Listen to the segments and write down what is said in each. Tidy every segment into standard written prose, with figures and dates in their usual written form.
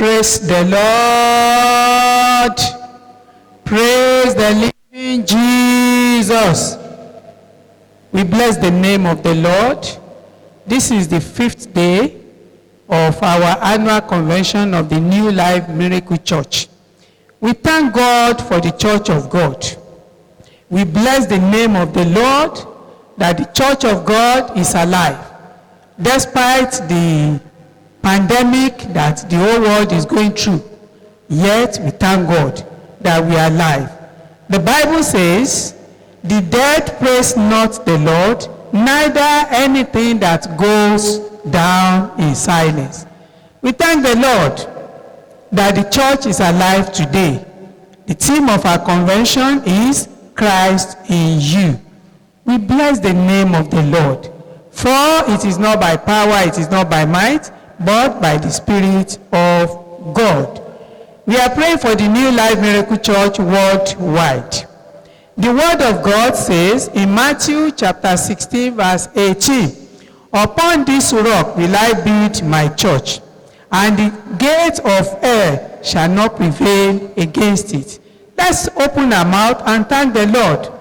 Praise the Lord. Praise the living Jesus. We bless the name of the Lord. This is the 5th day of our annual convention of the New Life Miracle Church. We thank God for the Church of God. We bless the name of the Lord that the Church of God is alive. Despite the pandemic that the whole world is going through, yet we thank God that we are alive. The Bible says, the dead praise not the Lord, neither anything that goes down in silence. We thank the Lord that the church is alive today. The theme of our convention is Christ in you. We bless the name of the Lord. For it is not by power, it is not by might, but by the Spirit of God. We are praying for the New Life Miracle Church worldwide. The word of God says in Matthew chapter 16 verse 18, upon this rock will I build my church, and the gate of hell shall not prevail against it. Let's open our mouth and thank the Lord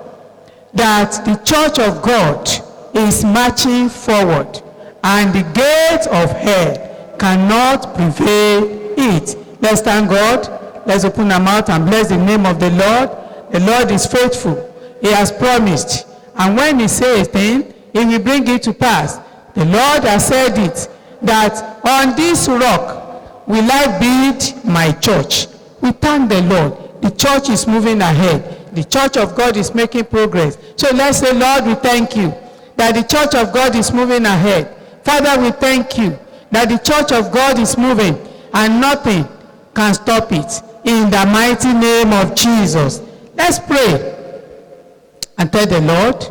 that the church of God is marching forward, and the gate of hell cannot prevail it. Let's thank God. Let's open our mouth and bless the name of the Lord. The Lord is faithful. He has promised. And when he says a thing, he will bring it to pass. The Lord has said it, that on this rock will I build my church. We thank the Lord. The church is moving ahead. The church of God is making progress. So let's say, Lord, we thank you that the church of God is moving ahead. Father, we thank you that the church of God is moving and nothing can stop it. In the mighty name of Jesus. Let's pray and tell the Lord,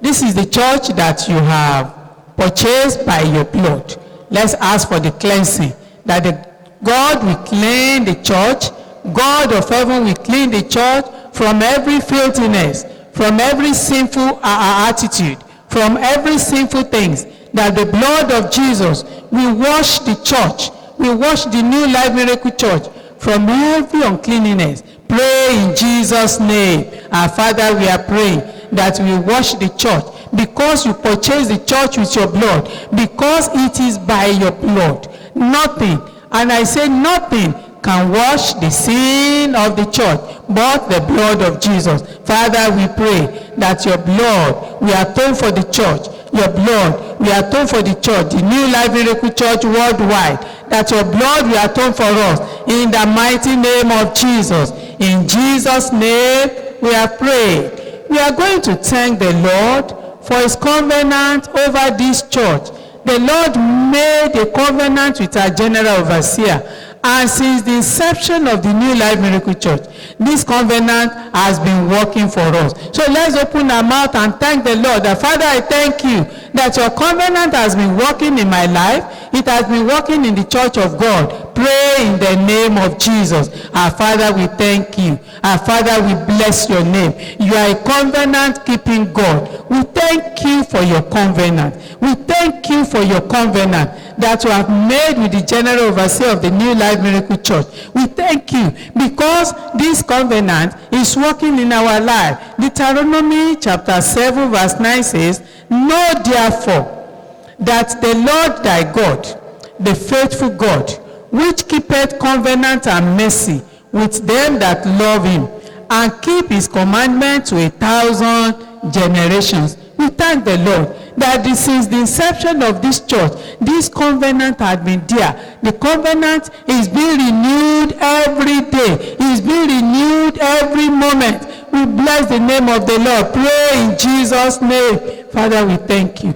this is the church that you have purchased by your blood. Let's ask for the cleansing, that God will clean the church. God of heaven will clean the church from every filthiness, from every sinful attitude, from every sinful things, that the blood of Jesus will wash the church, will wash the New Life Miracle Church from every uncleanness. Pray in Jesus' name. Our Father, we are praying that we wash the church, because you purchased the church with your blood, because it is by your blood. Nothing, and I say nothing, can wash the sin of the church but the blood of Jesus. Father, we pray that your blood will atone for the church. Your blood will atone for the church, the New Life Miracle Church worldwide, that your blood will atone for us in the mighty name of Jesus. In Jesus' name we have prayed. We are going to thank the Lord for his covenant over this church. The Lord made a covenant with our general overseer, and since the inception of the New Life Miracle Church, this covenant has been working for us. So let's open our mouth and thank the Lord. That Father, I thank you that your covenant has been working in my life. It has been working in the church of God. Pray in the name of Jesus. Our Father, we thank you. Our Father, we bless your name. You are a covenant-keeping God. We thank you for your covenant. We thank you for your covenant that you have made with the general overseer of the New Life Miracle Church. We thank you because this covenant is working in our life. Deuteronomy chapter 7 verse 9 says, know therefore that the Lord thy God, the faithful God, which keepeth covenant and mercy with them that love him, and keep his commandment to 1,000 generations. We thank the Lord that since the inception of this church, this covenant had been there. The covenant is being renewed every day. It is being renewed every moment. We bless the name of the Lord. Pray in Jesus' name. Father, we thank you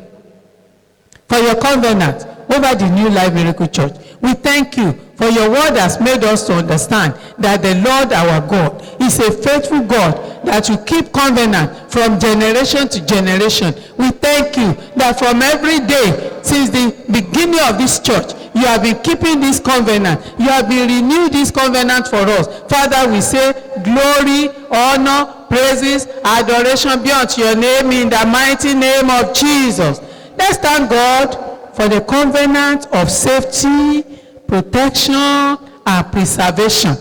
for your covenant over the New Life Miracle Church. We thank you for your word has made us to understand that the Lord our God is a faithful God that will keep covenant from generation to generation. We thank you that from every day since the beginning of this church, you have been keeping this covenant. You have been renewing this covenant for us. Father, we say glory, honor, praises, adoration be unto your name in the mighty name of Jesus. Let's thank God for the covenant of safety, protection, and preservation.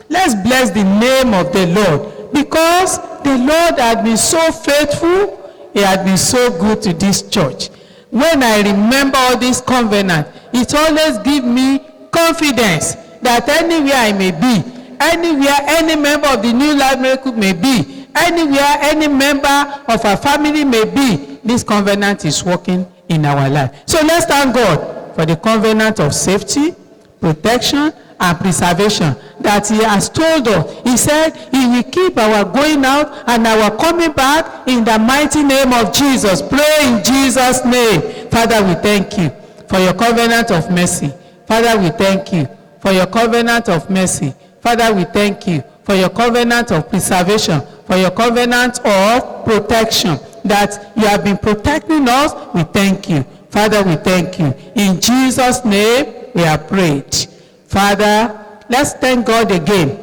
Let's bless the name of the Lord, because the Lord has been so faithful. He has been so good to this church. When I remember all these covenants, it always gives me confidence that anywhere I may be, anywhere any member of the New Life Miracle may be, anywhere any member of our family may be, this covenant is working in our life. So let's thank God for the covenant of safety, protection, and preservation that he has told us. He said he will keep our going out and our coming back in the mighty name of Jesus. Pray in Jesus' name. Father, we thank you for your covenant of mercy. Father, we thank you for your covenant of mercy. Father, we thank you for your covenant of preservation, for your covenant of protection, that you have been protecting us. We thank you. Father, we thank you. In Jesus' name, we have prayed. Father, let's thank God again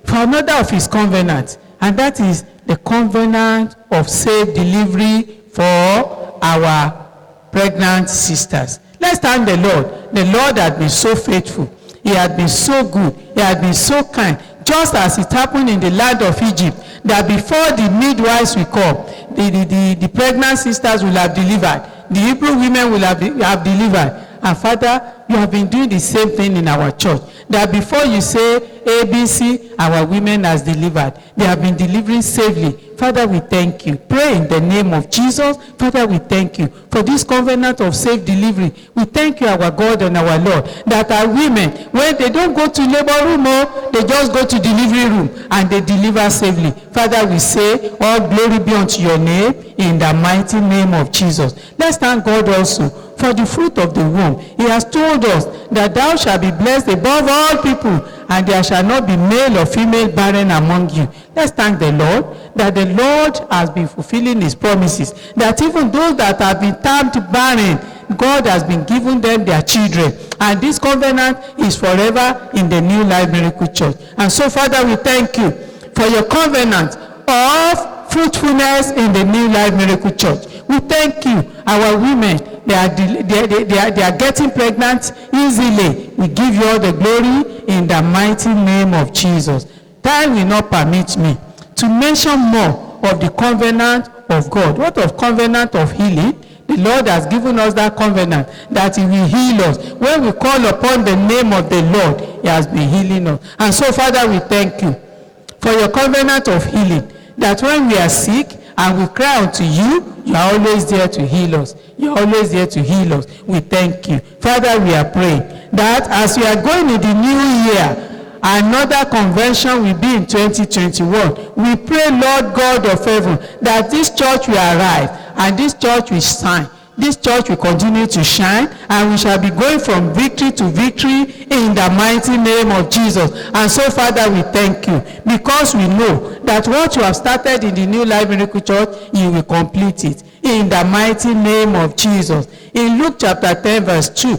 for another of his covenants, and that is the covenant of safe delivery for our pregnant sisters. Let's thank the Lord. The Lord has been so faithful. He has been so good. He has been so kind. Just as it happened in the land of Egypt, that before the midwives will come, the pregnant sisters will have delivered. The Hebrew women will have delivered. And Father, you have been doing the same thing in our church. That before you say ABC, our women has delivered. They have been delivering safely. Father, we thank you. Pray in the name of Jesus. Father, we thank you for this covenant of safe delivery. We thank you, our God and our Lord, that our women, when they don't go to labor room, they just go to delivery room and they deliver safely. Father, we say, all glory be unto your name in the mighty name of Jesus. Let's thank God also for the fruit of the womb. He has told us that thou shalt be blessed above all people, and there shall not be male or female barren among you. Let's thank the Lord that the Lord has been fulfilling his promises, that even those that have been termed barren, God has been giving them their children. And this covenant is forever in the New Life Miracle Church. And so, Father, we thank you for your covenant of fruitfulness in the New Life Miracle Church. We thank you. Our women, they are getting pregnant easily. We give you all the glory in the mighty name of Jesus. Time will not permit me to mention more of the covenant of God. What of covenant of healing? The Lord has given us that covenant that he will heal us. When we call upon the name of the Lord, he has been healing us. And so, Father, we thank you for your covenant of healing, that when we are sick and we cry unto you, you are always there to heal us. You are always there to heal us. We thank you. Father, we are praying that as we are going in the new year, another convention will be in 2021. We pray, Lord God of heaven, that this church will arrive and this church will shine. This church will continue to shine, and we shall be going from victory to victory in the mighty name of Jesus. And so, Father, we thank you, because we know that what you have started in the New Life Miracle Church, you will complete it in the mighty name of Jesus. In Luke chapter 10 verse 2,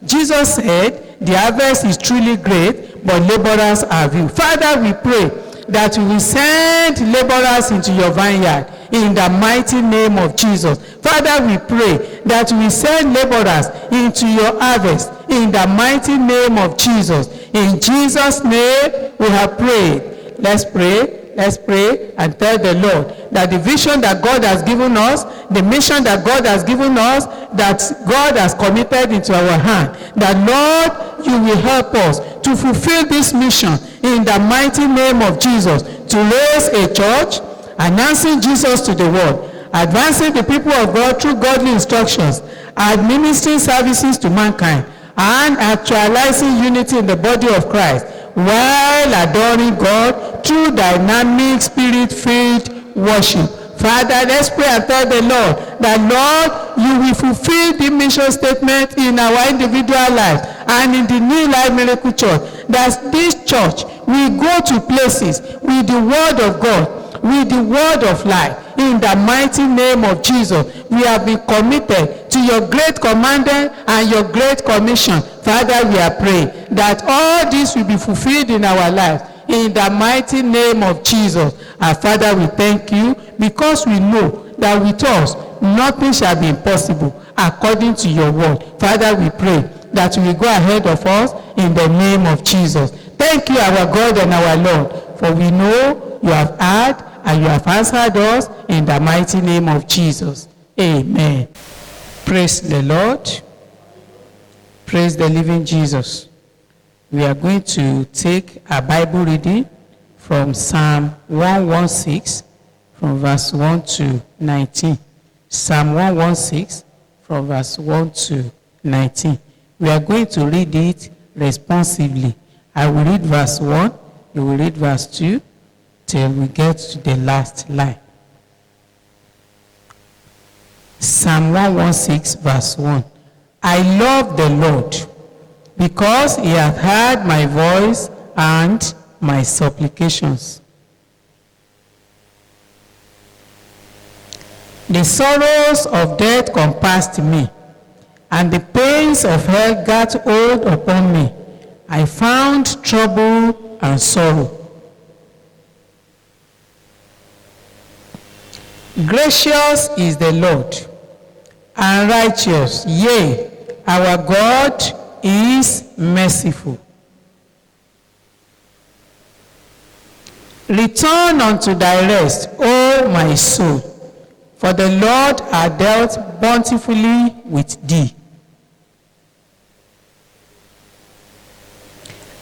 Jesus said, the harvest is truly great, but laborers are few. Father, we pray that you will send laborers into your vineyard in the mighty name of Jesus. Father, we pray that we send laborers into your harvest in the mighty name of Jesus. In Jesus' name we have prayed. Let's pray. Let's pray and tell the Lord that the vision that God has given us, the mission that God has given us, that God has committed into our hand, that Lord, you will help us to fulfill this mission in the mighty name of Jesus, to raise a church, announcing Jesus to the world, advancing the people of God through godly instructions, administering services to mankind, and actualizing unity in the body of Christ, while adoring God through dynamic spirit-filled worship. Father, let's pray and tell the Lord that, Lord, you will fulfill the mission statement in our individual lives and in the New Life Miracle Church, that this church will go to places with the word of God, with the word of life, in the mighty name of Jesus. We have been committed to your great commandment and your great commission. Father, we are praying that all this will be fulfilled in our lives in the mighty name of Jesus. And Father, we thank you, because we know that with us nothing shall be impossible according to your word. Father, we pray that will go ahead of us in the name of Jesus. Thank you, our God and our Lord, for we know you have heard and you have answered us in the mighty name of Jesus. Amen. Praise the Lord. Praise the living Jesus. We are going to take a Bible reading from Psalm 116 from verse 1 to 19. Psalm 116 from verse 1 to 19. We are going to read it responsively. I will read verse 1, you will read verse 2, till we get to the last line. Psalm 116 verse 1. I love the Lord, because he hath heard my voice and my supplications. The sorrows of death compassed me, and the pains of hell got hold upon me. I found trouble and sorrow. Gracious is the Lord, and righteous, yea, our God is merciful. Return unto thy rest, O my soul, for the Lord hath dealt bountifully with thee.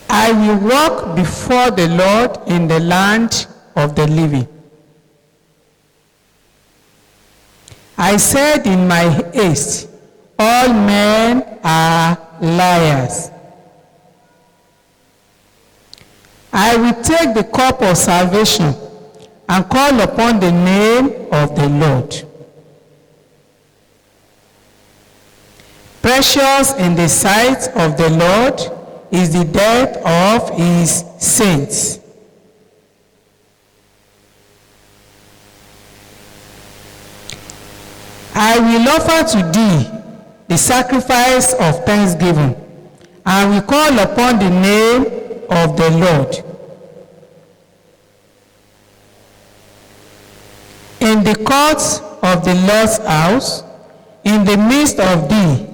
I will walk before the Lord in the land of the living. I said in my haste, all men are liars. I will take the cup of salvation and call upon the name of the Lord. Precious in the sight of the Lord is the death of his saints. I will offer to thee the sacrifice of thanksgiving, and will call upon the name of the Lord. In the courts of the Lord's house, in the midst of thee,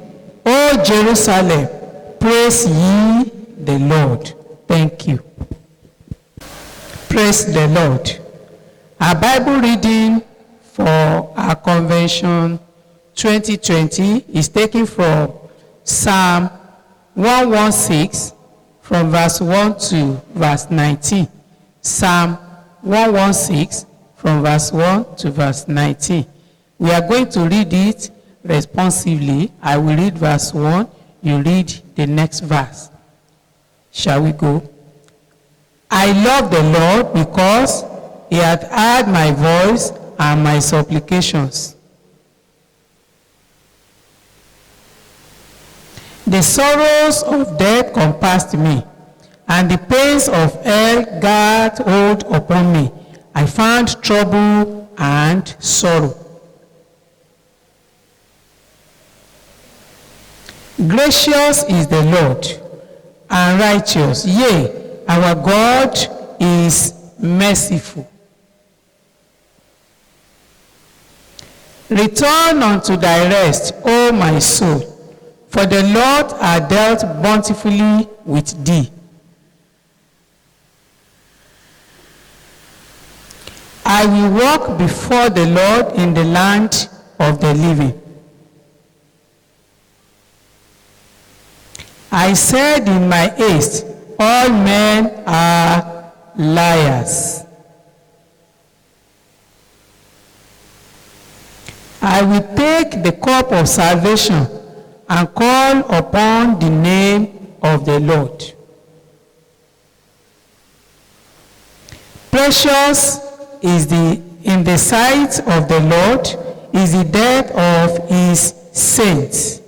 O Jerusalem, praise ye the Lord. Thank you. Praise the Lord. Our Bible reading for our convention 2020 is taken from Psalm 116 from verse 1 to verse 19. Psalm 116 from verse 1 to verse 19. We are going to read it responsively. I will read verse 1, you read the next verse. Shall we go? I love the Lord because he hath heard my voice and my supplications. The sorrows of death compassed me, and the pains of hell gat hold upon me. I found trouble and sorrow. Gracious is the Lord, and righteous, yea, our God is merciful. Return unto thy rest, O my soul, for the Lord hath dealt bountifully with thee. I will walk before the Lord in the land of the living. I said in my haste, all men are liars. I will take the cup of salvation and call upon the name of the Lord. Precious is in the sight of the Lord is the death of his saints.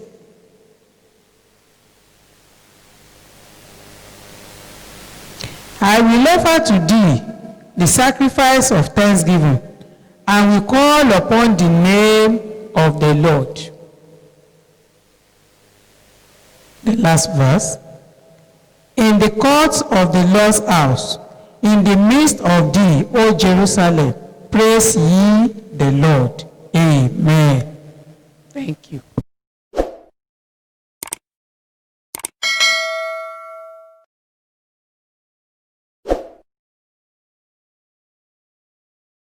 I will offer to thee the sacrifice of thanksgiving, and will call upon the name of the Lord. The last verse. In the courts of the Lord's house, in the midst of thee, O Jerusalem, praise ye the Lord. Amen. Thank you.